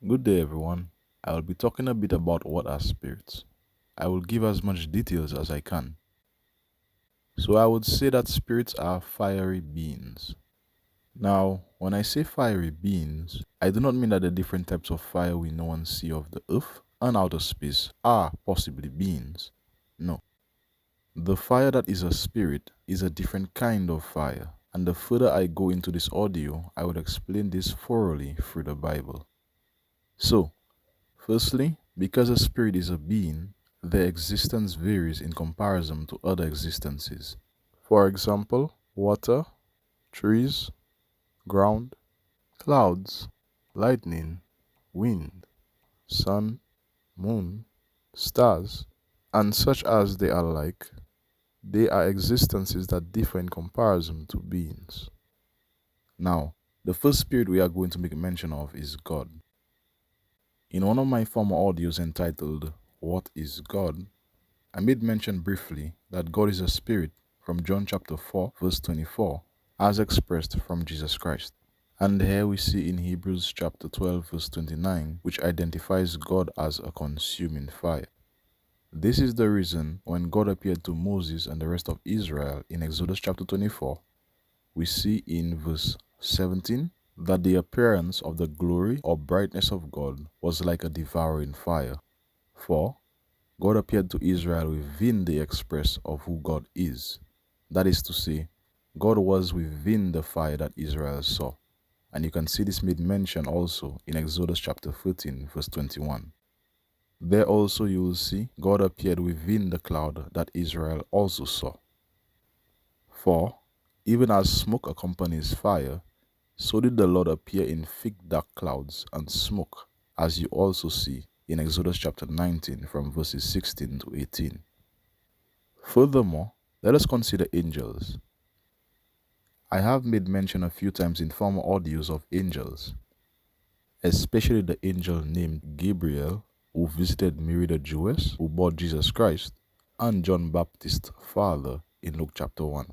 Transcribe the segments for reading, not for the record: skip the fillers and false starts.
Good day, everyone. I will be talking a bit about what are spirits. I will give as much details as I can. So, I would say that spirits are fiery beings. Now, when I say fiery beings, I do not mean that the different types of fire we know and see of the earth and outer space are possibly beings. No. The fire that is a spirit is a different kind of fire, and the further I go into this audio, I would explain this thoroughly through the Bible. So, firstly, because a spirit is a being, their existence varies in comparison to other existences. For example, water, trees, ground, clouds, lightning, wind, sun, moon, stars, and such as they are like, they are existences that differ in comparison to beings. Now, the first spirit we are going to make mention of is God. In one of my former audios entitled, What is God? I made mention briefly that God is a spirit from John chapter 4, verse 24, as expressed from Jesus Christ. And here we see in Hebrews chapter 12, verse 29, which identifies God as a consuming fire. This is the reason when God appeared to Moses and the rest of Israel in Exodus chapter 24, we see in verse 17 that the appearance of the glory or brightness of God was like a devouring fire. For God appeared to Israel within the express of who God is. That is to say, God was within the fire that Israel saw. And you can see this made mention also in Exodus chapter 13, verse 21. There also you will see God appeared within the cloud that Israel also saw. For even as smoke accompanies fire, so did the Lord appear in thick dark clouds and smoke, as you also see in Exodus chapter 19 from verses 16 to 18. Furthermore, let us consider angels. I have made mention a few times in former audios of angels, especially the angel named Gabriel who visited Mary the Jewess who bore Jesus Christ and John Baptist's father in Luke chapter 1.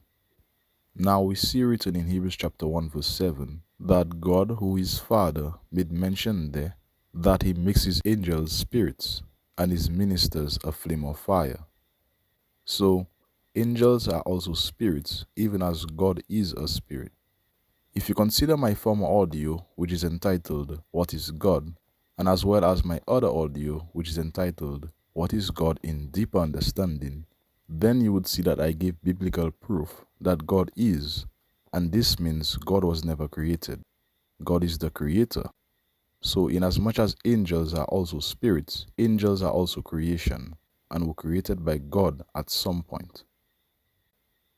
Now we see written in Hebrews chapter 1 verse 7 that God, who is Father, made mention there that he makes his angels spirits and his ministers a flame of fire. So, angels are also spirits, even as God is a spirit. If you consider my former audio, which is entitled, What is God? And as well as my other audio, which is entitled, What is God in Deeper Understanding? Then you would see that I gave biblical proof that God is, and this means God was never created. God is the creator. So, in as much as angels are also spirits, angels are also creation, and were created by God at some point.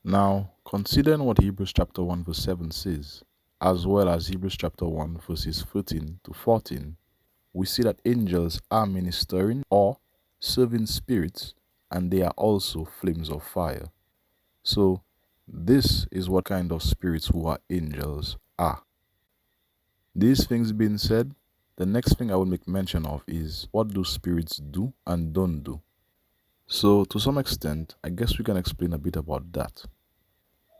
Now, considering what Hebrews chapter 1 verse 7 says, as well as Hebrews chapter 1 verses 13 to 14, we see that angels are ministering or serving spirits, and they are also flames of fire. So, this is what kind of spirits who are angels are. These things being said, the next thing I will make mention of is what do spirits do and don't do. So, to some extent, I guess we can explain a bit about that.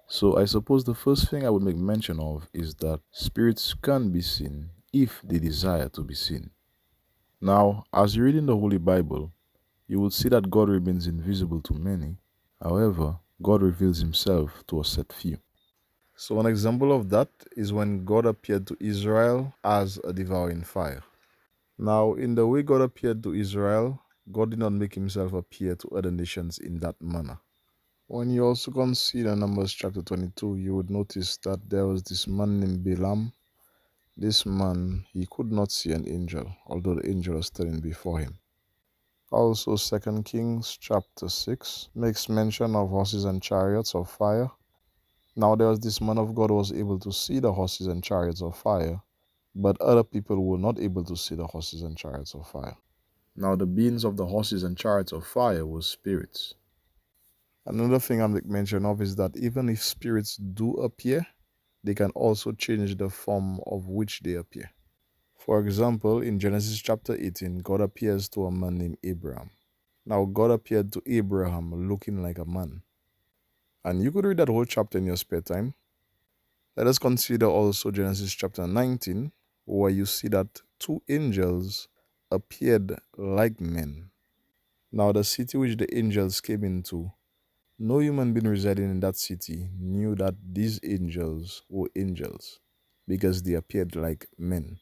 So, I suppose the first thing I would make mention of is that spirits can be seen if they desire to be seen. Now, as you read in the Holy Bible, you will see that God remains invisible to many. However, God reveals himself to a set few. So, an example of that is when God appeared to Israel as a devouring fire. Now, in the way God appeared to Israel, God did not make himself appear to other nations in that manner. When you also consider Numbers chapter 22, you would notice that there was this man named Balaam. This man, he could not see an angel, although the angel was standing before him. Also, 2 Kings chapter 6 makes mention of horses and chariots of fire. Now there was this man of God who was able to see the horses and chariots of fire, but other people were not able to see the horses and chariots of fire. Now the beings of the horses and chariots of fire were spirits. Another thing I make mention of is that even if spirits do appear, they can also change the form of which they appear. For example, in Genesis chapter 18, God appears to a man named Abraham. Now God appeared to Abraham looking like a man. And you could read that whole chapter in your spare time. Let us consider also Genesis chapter 19, where you see that two angels appeared like men. Now, the city which the angels came into, no human being residing in that city knew that these angels were angels because they appeared like men.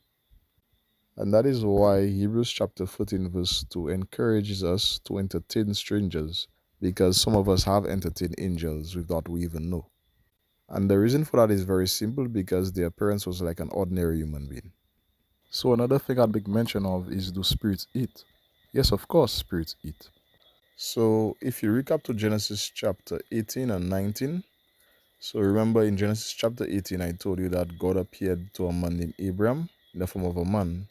And that is why Hebrews chapter 14 verse 2 encourages us to entertain strangers, because some of us have entertained angels without we even know. And the reason for that is very simple, because their appearance was like an ordinary human being. So another thing I'd make mention of is, do spirits eat? Yes, of course, spirits eat. So if you recap to Genesis chapter 18 and 19, so remember in Genesis chapter 18, I told you that God appeared to a man named Abraham in the form of a man.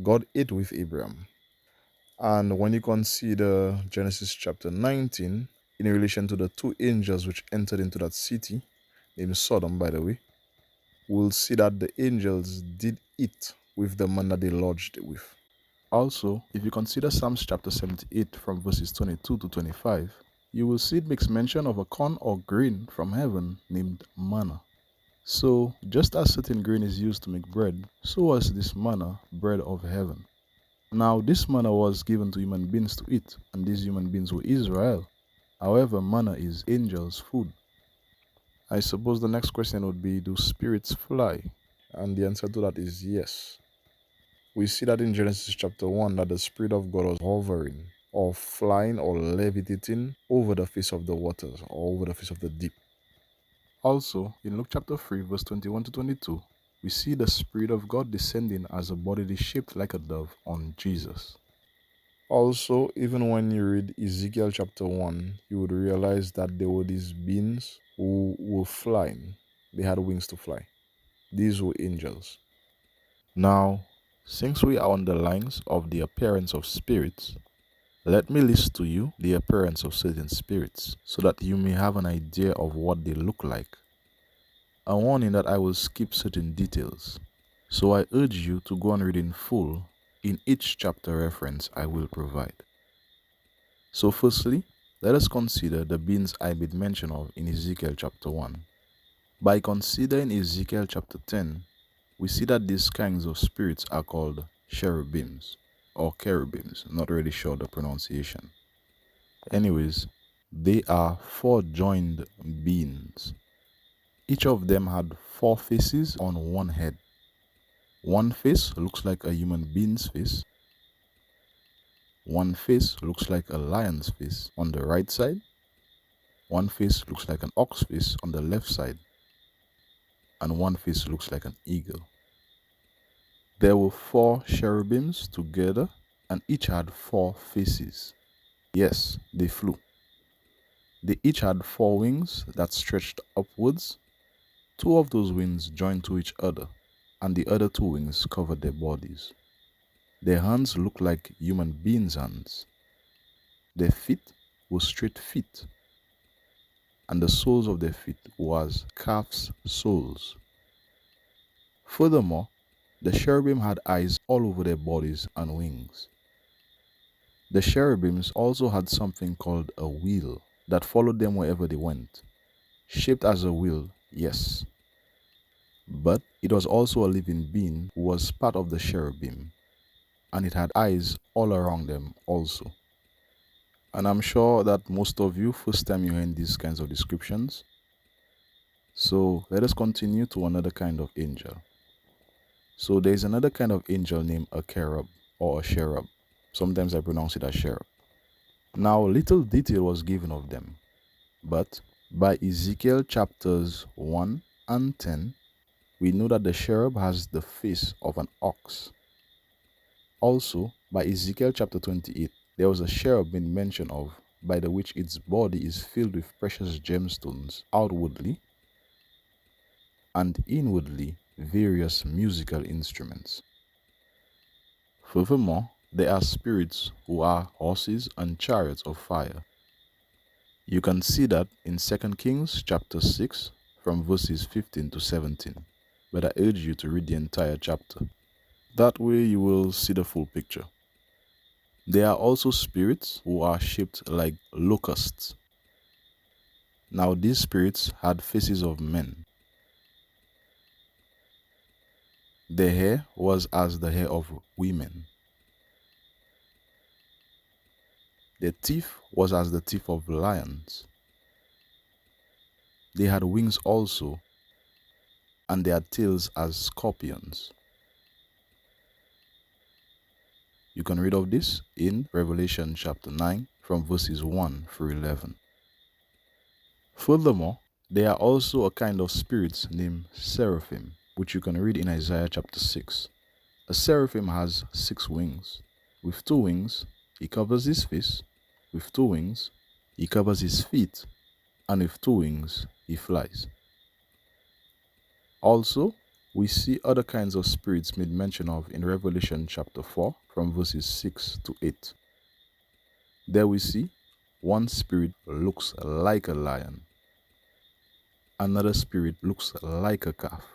God ate with Abraham. And when you consider Genesis chapter 19, in relation to the two angels which entered into that city, named Sodom, by the way, we'll see that the angels did eat with the man that they lodged with. Also, if you consider Psalms chapter 78 from verses 22 to 25, you will see it makes mention of a corn or grain from heaven named manna. So, just as certain grain is used to make bread, so was this manna bread of heaven. Now, this manna was given to human beings to eat, and these human beings were Israel. However, manna is angels' food. I suppose the next question would be, do spirits fly? And the answer to that is yes. We see that in Genesis chapter 1 that the Spirit of God was hovering or flying or levitating over the face of the waters or over the face of the deep. Also, in Luke chapter 3 verse 21 to 22, we see the Spirit of God descending as a body shaped like a dove on Jesus. Also, even when you read Ezekiel chapter 1, you would realize that there were these beings who were flying. They had wings to fly. These were angels. Now, since we are on the lines of the appearance of spirits, let me list to you the appearance of certain spirits so that you may have an idea of what they look like. A warning that I will skip certain details, so I urge you to go and read in full in each chapter reference I will provide. So firstly, let us consider the beings I made mention of in Ezekiel chapter 1. By considering Ezekiel chapter 10, we see that these kinds of spirits are called cherubims or cherubims, not really sure the pronunciation. Anyways, they are four joined beings. Each of them had four faces on one head. One face looks like a human being's face. One face looks like a lion's face on the right side. One face looks like an ox face on the left side. And one face looks like an eagle. There were four cherubims together, and each had four faces. Yes, they flew. They each had four wings that stretched upwards. Two of those wings joined to each other, and the other two wings covered their bodies. Their hands looked like human beings' hands. Their feet were straight feet, and the soles of their feet was calves' soles. Furthermore, the cherubim had eyes all over their bodies and wings. The cherubims also had something called a wheel that followed them wherever they went. Shaped as a wheel, yes. But it was also a living being who was part of the cherubim, and it had eyes all around them also. And I'm sure that most of you, first time you're hearing these kinds of descriptions. So let us continue to another kind of angel. So there is another kind of angel named a cherub or a cherub. Sometimes I pronounce it as cherub. Now, little detail was given of them, but by Ezekiel chapters 1 and 10, we know that the cherub has the face of an ox. Also, by Ezekiel chapter 28, there was a cherub made mention of, by the which its body is filled with precious gemstones outwardly, and inwardly various musical instruments. Furthermore, there are spirits who are horses and chariots of fire. You can see that in 2 Kings chapter 6 from verses 15 to 17, but I urge you to read the entire chapter. That way you will see the full picture. There are also spirits who are shaped like locusts. Now these spirits had faces of men. Their hair was as the hair of women. Their teeth was as the teeth of lions. They had wings also, and they had tails as scorpions. You can read of this in Revelation chapter 9 from verses 1 through 11. Furthermore, there are also a kind of spirits named seraphim, which you can read in Isaiah chapter 6. A seraphim has 6 wings. With 2 wings, he covers his face. With 2 wings, he covers his feet. And with 2 wings, he flies. Also, we see other kinds of spirits made mention of in Revelation chapter 4 from verses 6 to 8. There we see one spirit looks like a lion. Another spirit looks like a calf.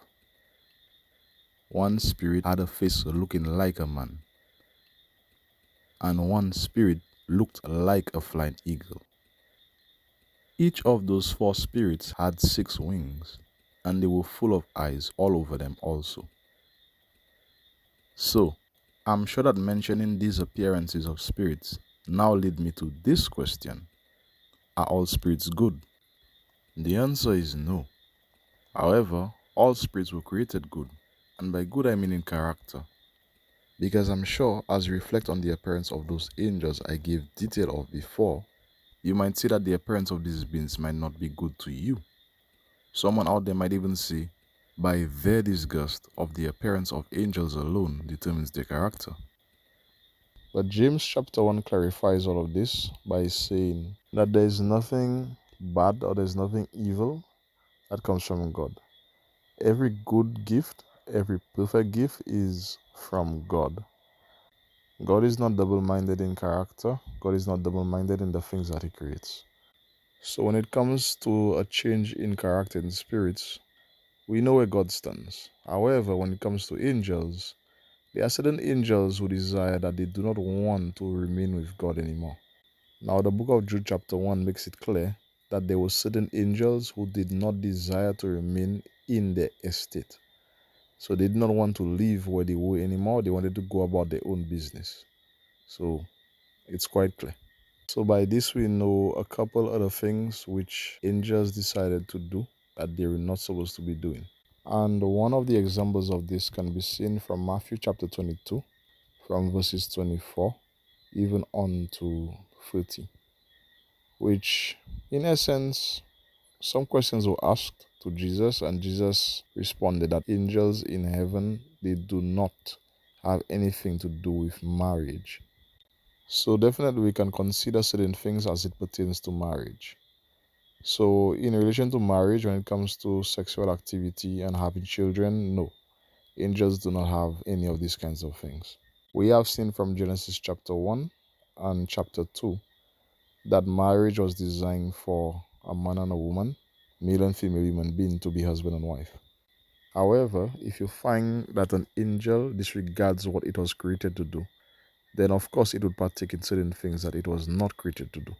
One spirit had a face looking like a man. And one spirit looked like a flying eagle. Each of those 4 spirits had 6 wings, and they were full of eyes all over them also. So, I'm sure that mentioning these appearances of spirits now lead me to this question. Are all spirits good? The answer is no. However, all spirits were created good, and by good I mean in character. Because I'm sure as you reflect on the appearance of those angels I gave detail of before, you might see that the appearance of these beings might not be good to you. Someone out there might even say, by their disgust of the appearance of angels alone determines their character. But James chapter 1 clarifies all of this by saying that there is nothing bad or there is nothing evil that comes from God. Every good gift, every perfect gift is from God. God is not double-minded in character. God is not double-minded in the things that he creates. So when it comes to a change in character in spirits, we know where God stands. However, when it comes to angels, there are certain angels who desire that they do not want to remain with God anymore. Now, the book of Jude chapter 1 makes it clear that there were certain angels who did not desire to remain in their estate. So they did not want to live where they were anymore. They wanted to go about their own business. So it's quite clear. So by this we know a couple other things which angels decided to do that they were not supposed to be doing. And one of the examples of this can be seen from Matthew chapter 22, from verses 24, even on to 30, which in essence, some questions were asked to Jesus, and Jesus responded that angels in heaven, they do not have anything to do with marriage. So definitely we can consider certain things as it pertains to marriage. So in relation to marriage, when it comes to sexual activity and having children, no. Angels do not have any of these kinds of things. We have seen from Genesis chapter 1 and chapter 2 that marriage was designed for a man and a woman, male and female human being, to be husband and wife. However, if you find that an angel disregards what it was created to do, then of course it would partake in certain things that it was not created to do.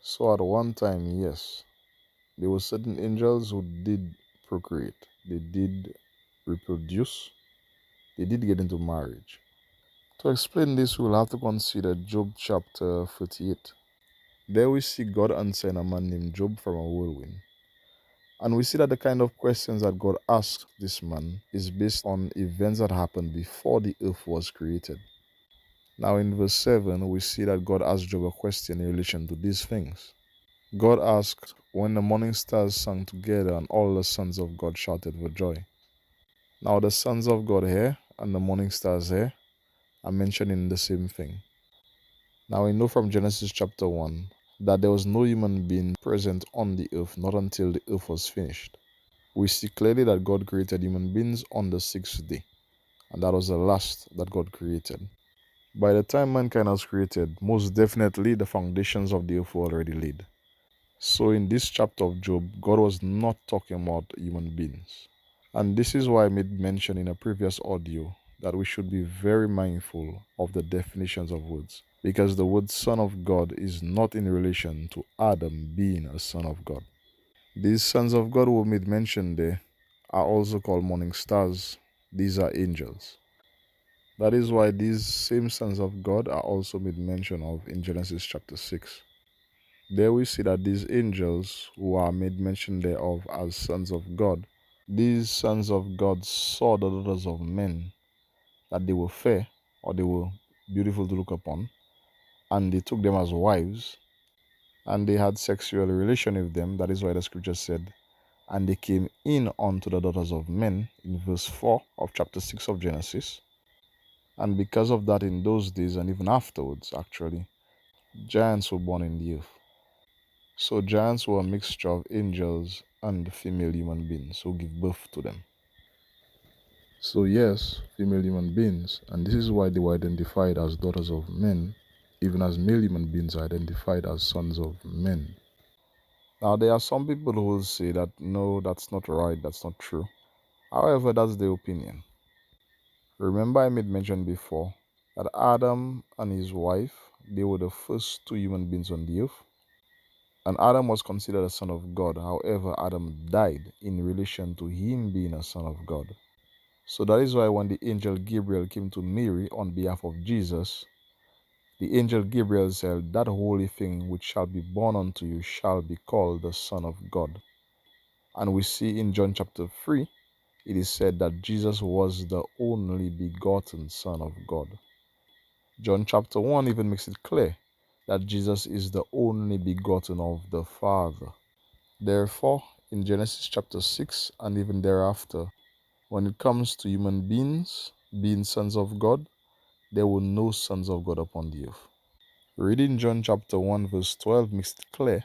So at one time, yes, there were certain angels who did procreate, they did reproduce, they did get into marriage. To explain this, we'll have to consider Job chapter 38. There we see God answering a man named Job from a whirlwind. And we see that the kind of questions that God asked this man is based on events that happened before the earth was created. Now in verse 7, we see that God asked Job a question in relation to these things. God asked, when the morning stars sang together and all the sons of God shouted for joy. Now the sons of God here and the morning stars here are mentioned in the same thing. Now we know from Genesis chapter 1 that there was no human being present on the earth, not until the earth was finished. We see clearly that God created human beings on the 6th day, and that was the last that God created. By the time mankind was created, most definitely the foundations of the earth were already laid. So in this chapter of Job, God was not talking about human beings. And this is why I made mention in a previous audio that we should be very mindful of the definitions of words, because the word Son of God is not in relation to Adam being a son of God. These sons of God who made mention there are also called morning stars. these are angels. That is why these same sons of God are also made mention of in Genesis chapter 6. There we see that these angels who are made mention thereof as sons of God, these sons of God saw the daughters of men, that they were fair or they were beautiful to look upon, and they took them as wives, and they had sexual relation with them. That is why the scripture said, and they came in unto the daughters of men, in verse 4 of chapter 6 of Genesis. And because of that, in those days and even afterwards, actually, giants were born in the earth. So giants were a mixture of angels and female human beings who give birth to them. So yes, female human beings, and this is why they were identified as daughters of men, even as male human beings are identified as sons of men. Now there are some people who will say that no, that's not right, that's not true. However, that's their opinion. Remember I made mention before that Adam and his wife, they were the first two human beings on the earth. And Adam was considered a son of God. However, Adam died in relation to him being a son of God. So that is why when the angel Gabriel came to Mary on behalf of Jesus, the angel Gabriel said, that holy thing which shall be born unto you shall be called the Son of God. And we see in John chapter 3, it is said that Jesus was the only begotten Son of God. John chapter 1 even makes it clear that Jesus is the only begotten of the Father. Therefore, in Genesis chapter 6 and even thereafter, when it comes to human beings being sons of God, there were no sons of God upon the earth. Reading John chapter 1 verse 12 makes it clear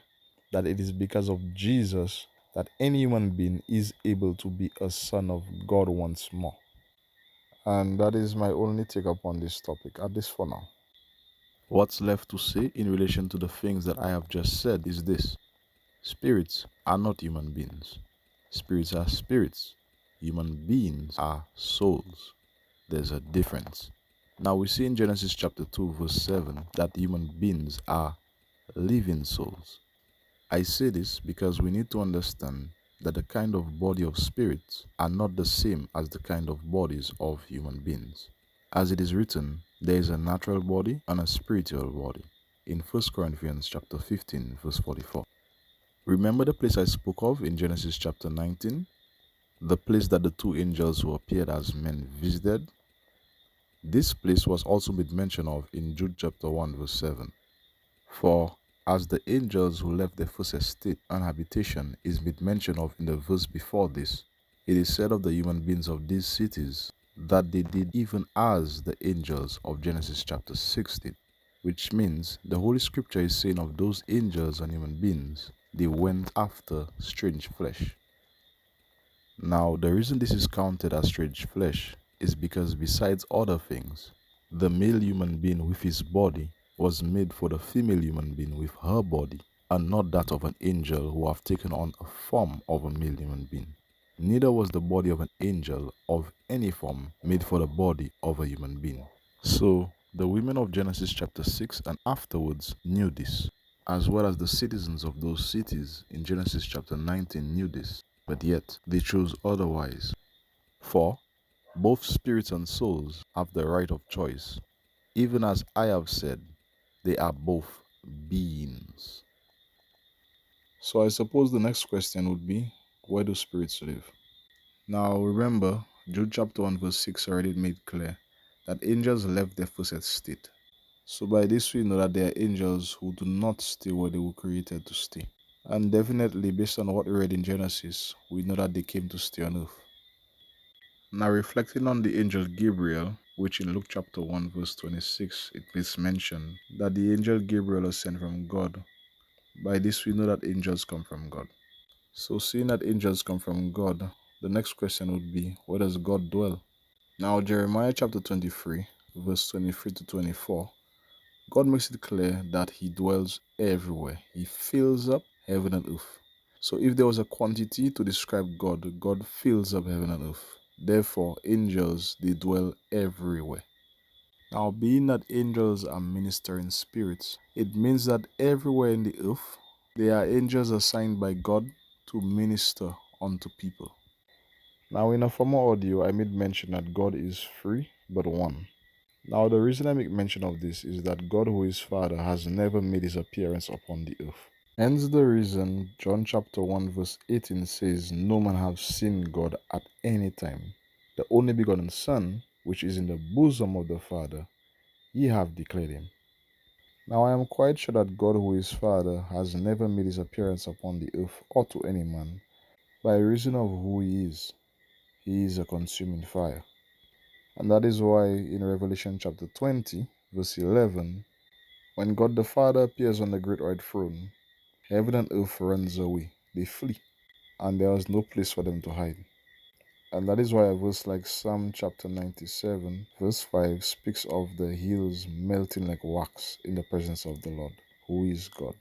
that it is because of Jesus that any human being is able to be a son of God once more. And that is my only take up on this topic, at least for now. What's left to say in relation to the things that I have just said is this. Spirits are not human beings. Spirits are spirits. Human beings are souls. There's a difference. Now we see in Genesis chapter 2 verse 7 that human beings are living souls. I say this because we need to understand that the kind of body of spirits are not the same as the kind of bodies of human beings. As it is written, there is a natural body and a spiritual body in 1 Corinthians chapter 15 verse 44. Remember the place I spoke of in Genesis chapter 19? The place that the two angels who appeared as men visited? This place was also made mention of in Jude chapter 1 verse 7. For as the angels who left their first estate and habitation is made mention of in the verse before this, it is said of the human beings of these cities that they did even as the angels of Genesis chapter 16, which means the Holy Scripture is saying of those angels and human beings, they went after strange flesh. Now, the reason this is counted as strange flesh is because besides other things, the male human being with his body was made for the female human being with her body, and not that of an angel who have taken on a form of a male human being. Neither was the body of an angel of any form made for the body of a human being. So, the women of Genesis chapter 6 and afterwards knew this, as well as the citizens of those cities in Genesis chapter 19 knew this, but yet they chose otherwise. For both spirits and souls have the right of choice. Even as I have said, they are both beings. So I suppose the next question would be, where do spirits live? Now remember, Jude chapter 1 verse 6 already made clear that angels left their first estate. So by this we know that there are angels who do not stay where they were created to stay. And definitely based on what we read in Genesis, we know that they came to stay on earth. Now reflecting on the angel Gabriel, which in Luke chapter 1 verse 26 it is mentioned that the angel Gabriel was sent from God. By this we know that angels come from God. So seeing that angels come from God, the next question would be, where does God dwell? Now Jeremiah chapter 23 verse 23 to 24, God makes it clear that he dwells everywhere. He fills up heaven and earth. So if there was a quantity to describe God, God fills up heaven and earth. Therefore, angels, they dwell everywhere. Now, being that angels are ministering spirits, it means that everywhere in the earth, there are angels assigned by God to minister unto people. Now, in a former audio, I made mention that God is three but one. Now, the reason I make mention of this is that God, who is Father, has never made his appearance upon the earth. Hence the reason John chapter 1 verse 18 says, "No man hath seen God at any time. The only begotten Son, which is in the bosom of the Father, ye have declared him." Now I am quite sure that God, who is Father, has never made his appearance upon the earth or to any man, by reason of who he is. He is a consuming fire. And that is why in Revelation chapter 20, verse 11, when God the Father appears on the great white throne, heaven and earth runs away, they flee, and there is no place for them to hide. And that is why a verse like Psalm chapter 97, verse 5 speaks of the hills melting like wax in the presence of the Lord, who is God.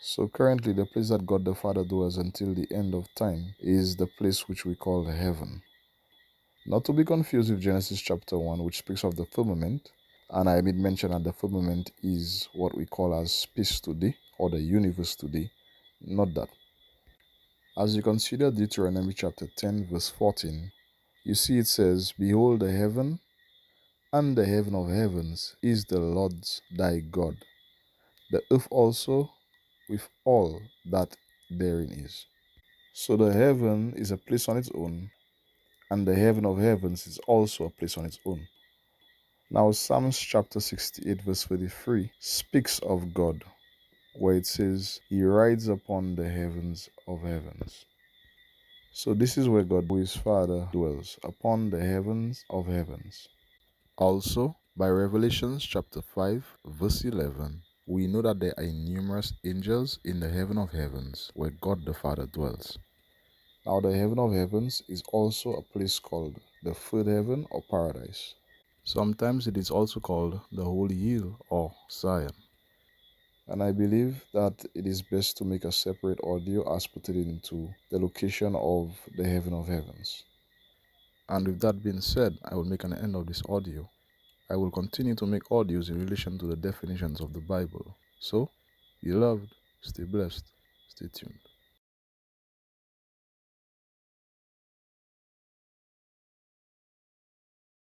So currently the place that God the Father dwells until the end of time is the place which we call heaven. Not to be confused with Genesis chapter 1, which speaks of the firmament, and I made mention that the firmament is what we call as space today, or the universe today. Not that. As you consider Deuteronomy chapter 10, verse 14, you see it says, "Behold, the heaven and the heaven of heavens is the Lord's thy God, the earth also with all that therein is." So the heaven is a place on its own, and the heaven of heavens is also a place on its own. Now, Psalms chapter 68, verse 33 speaks of God, where it says, "He rides upon the heavens of heavens." So this is where God, who is Father, dwells, upon the heavens of heavens. Also, by Revelation chapter 5, verse 11, we know that there are numerous angels in the heaven of heavens, where God the Father dwells. Now, the heaven of heavens is also a place called the third heaven or paradise. Sometimes it is also called the Holy Hill or Zion. And I believe that it is best to make a separate audio as pertaining to the location of the heaven of heavens. And with that being said, I will make an end of this audio. I will continue to make audios in relation to the definitions of the Bible. So, be loved, stay blessed, stay tuned.